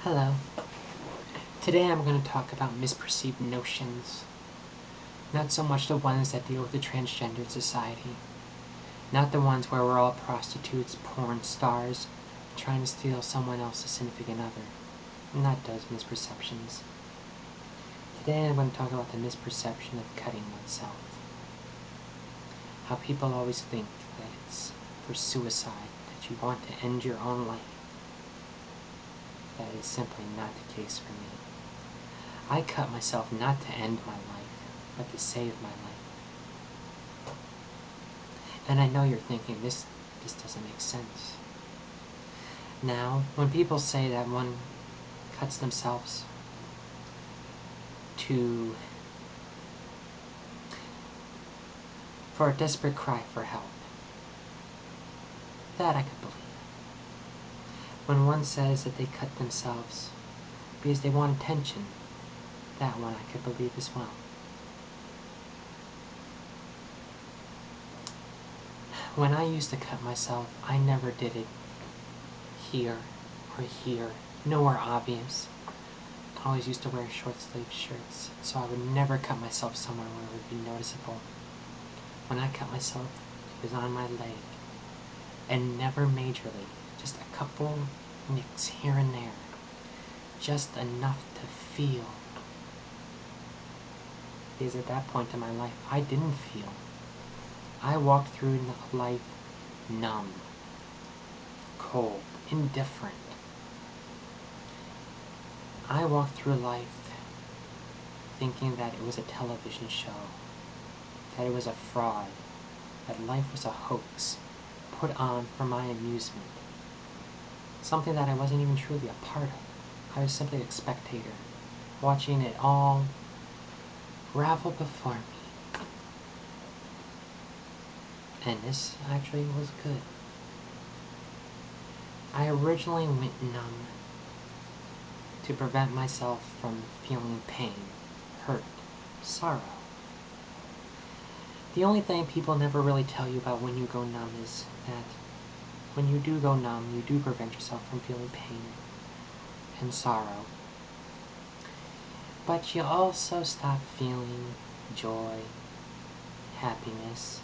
Hello. Today I'm going to talk about misperceived notions. Not so much the ones that deal with the transgendered society. Not the ones where we're all prostitutes, porn stars, trying to steal someone else's significant other. Not those misperceptions. Today I'm going to talk about the misperception of cutting oneself. How people always think that it's for suicide, that you want to end your own life. That is simply not the case for me. I cut myself not to end my life, but to save my life. And I know you're thinking, this doesn't make sense. Now, when people say that one cuts themselves for a desperate cry for help, that I could believe. When one says that they cut themselves because they want attention, that one I could believe as well. When I used to cut myself, I never did it here or here, nowhere obvious. I always used to wear short-sleeved shirts, so I would never cut myself somewhere where it would be noticeable. When I cut myself, it was on my leg, and never majorly, just a couple nicks here and there, just enough to feel. Because at that point in my life, I didn't feel. I walked through life numb, cold, indifferent. I walked through life thinking that it was a television show, that it was a fraud, that life was a hoax put on for my amusement. Something that I wasn't even truly a part of. I was simply a spectator, watching it all ravel before me. And this actually was good. I originally went numb to prevent myself from feeling pain, hurt, sorrow. The only thing people never really tell you about when you go numb is that when you do go numb, you do prevent yourself from feeling pain and sorrow. But you also stop feeling joy, happiness,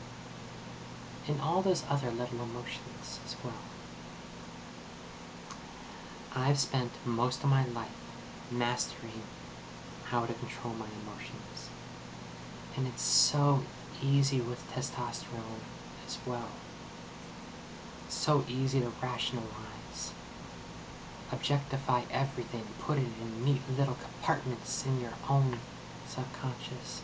and all those other little emotions as well. I've spent most of my life mastering how to control my emotions. And it's so easy with testosterone as well. So easy to rationalize, objectify everything, put it in neat little compartments in your own subconscious.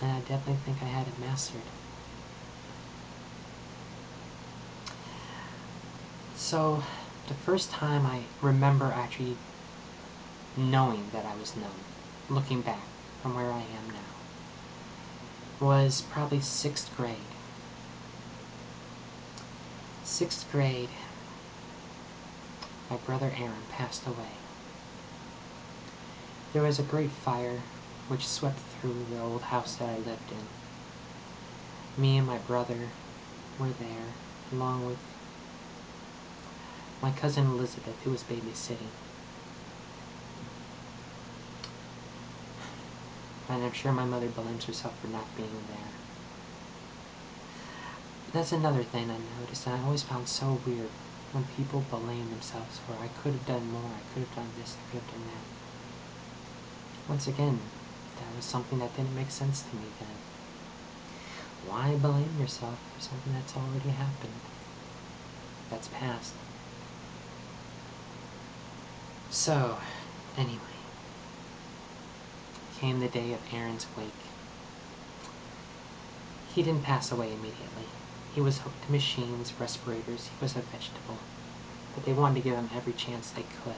And I definitely think I had it mastered. So, the first time I remember actually knowing that I was numb, looking back from where I am now, was probably 6th grade. 6th grade, my brother Aaron passed away. There was a great fire which swept through the old house that I lived in. Me and my brother were there, along with my cousin Elizabeth, who was babysitting. And I'm sure my mother blames herself for not being there. That's another thing I noticed, and I always found so weird when people blame themselves for, I could have done more, I could have done this, I could have done that. Once again, that was something that didn't make sense to me then. Why blame yourself for something that's already happened? That's past. So, anyway, came the day of Aaron's wake. He didn't pass away immediately. He was hooked to machines, respirators, he was a vegetable. But they wanted to give him every chance they could.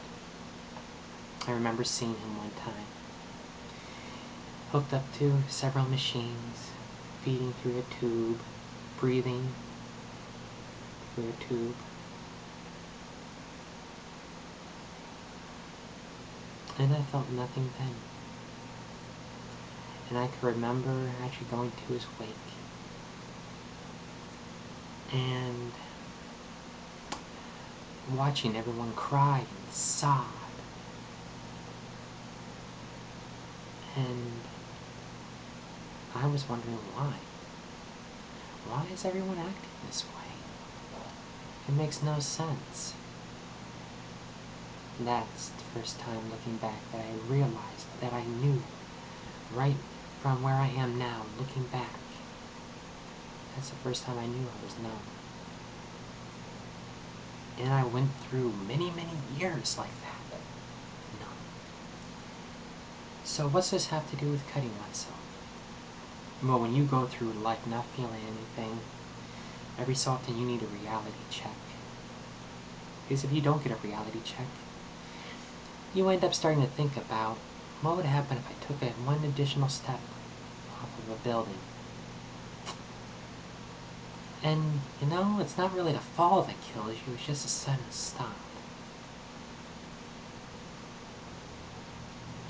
I remember seeing him one time. Hooked up to several machines, feeding through a tube, breathing through a tube. And I felt nothing then. And I can remember actually going to his wake and watching everyone cry and sob. And I was wondering why. Why is everyone acting this way? It makes no sense. That's the first time looking back that I realized that I knew right from where I am now, looking back. That's the first time I knew I was numb. And I went through many, many years like that. Numb. So what's this have to do with cutting oneself? Well, when you go through life not feeling anything, every so often you need a reality check. Because if you don't get a reality check, you end up starting to think about what would happen if I took one additional step off of a building. And, you know, it's not really the fall that kills you, it's just a sudden stop.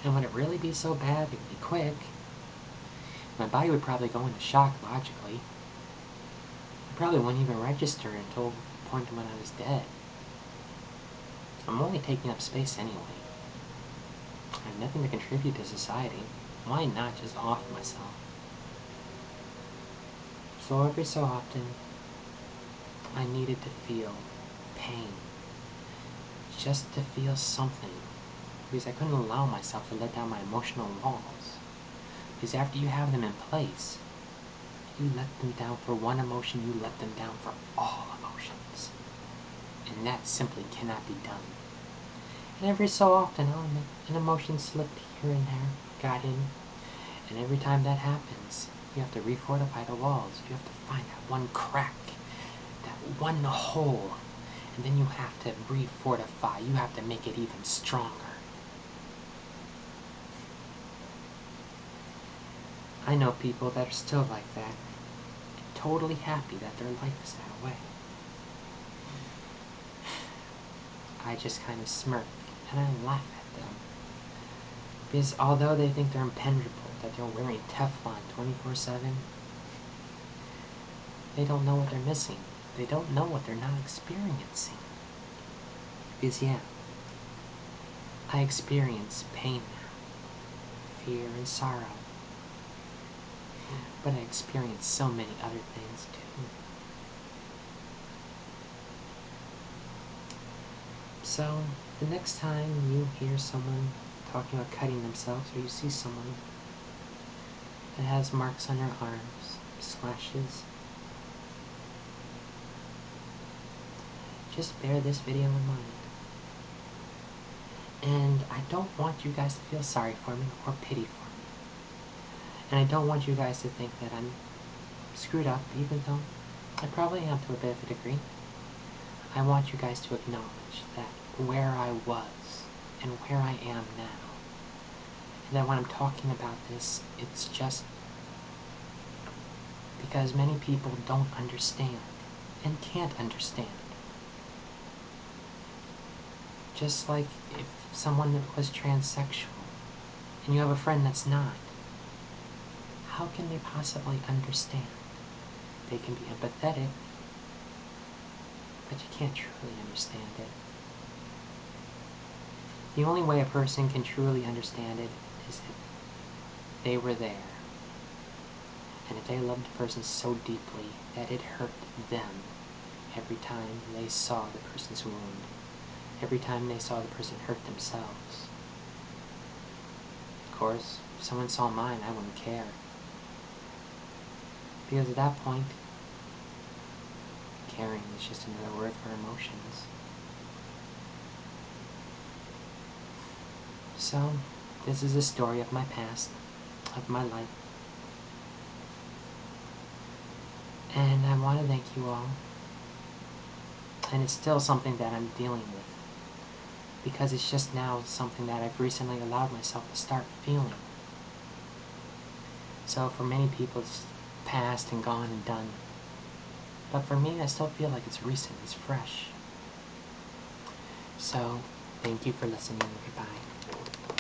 And would it really be so bad? It would be quick. My body would probably go into shock logically. It probably wouldn't even register until the point when I was dead. I'm only taking up space anyway. I have nothing to contribute to society. Why not just off myself? So every so often, I needed to feel pain. Just to feel something. Because I couldn't allow myself to let down my emotional walls. Because after you have them in place, you let them down for one emotion, you let them down for all emotions. And that simply cannot be done. And every so often, an emotion slipped here and there, got in. And every time that happens, you have to refortify the walls. You have to find that one crack, that one hole. And then you have to refortify. You have to make it even stronger. I know people that are still like that, and totally happy that their life is that way. I just kind of smirk, and I laugh at them. Because although they think they're impenetrable, that they're wearing Teflon 24/7, they don't know what they're missing. They don't know what they're not experiencing. Because yeah, I experience pain now, fear and sorrow. But I experience so many other things too. So, the next time you hear someone talking about cutting themselves, or you see someone that has marks on their arms, slashes, just bear this video in mind. And I don't want you guys to feel sorry for me or pity for me. And I don't want you guys to think that I'm screwed up, even though I probably am to a bit of a degree. I want you guys to acknowledge that where I was and where I am now, and that when I'm talking about this, it's just because many people don't understand and can't understand. Just like if someone was transsexual and you have a friend that's not, how can they possibly understand? They can be empathetic, but you can't truly understand it. The only way a person can truly understand it is if they were there. And if they loved the person so deeply that it hurt them every time they saw the person's wound, every time they saw the person hurt themselves. Of course, if someone saw mine, I wouldn't care. Because at that point, caring is just another word for emotions. So, this is a story of my past, of my life. And I want to thank you all. And it's still something that I'm dealing with. Because it's just now something that I've recently allowed myself to start feeling. So for many people, it's past and gone and done. But for me, I still feel like it's recent, it's fresh. So, thank you for listening. Goodbye.